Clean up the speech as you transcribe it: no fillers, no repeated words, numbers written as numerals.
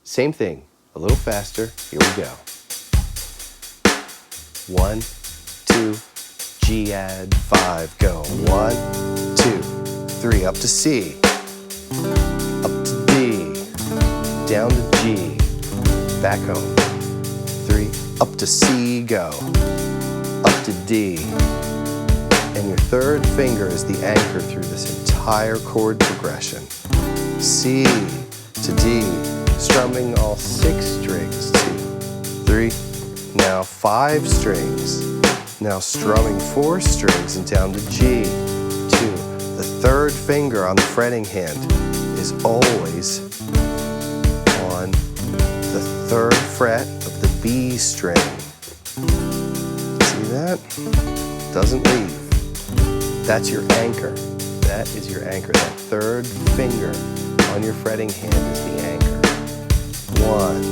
Same thing, a little faster. Here we go. 1, 2, G add 5, go. 1, 2, 3, up to C, up to D, down to G, back home. 3, up to C, go, up to D. And your third finger is the anchor through this entire chord progression. C to D, strumming all 6 strings. 2, 3, now 5 strings. Now strumming 4 strings and down to G. 2, the third finger on the fretting hand is always on the 3rd fret of the B string. See that? Doesn't leave. That's your anchor. That is your anchor. That 3rd finger on your fretting hand is the anchor. 1,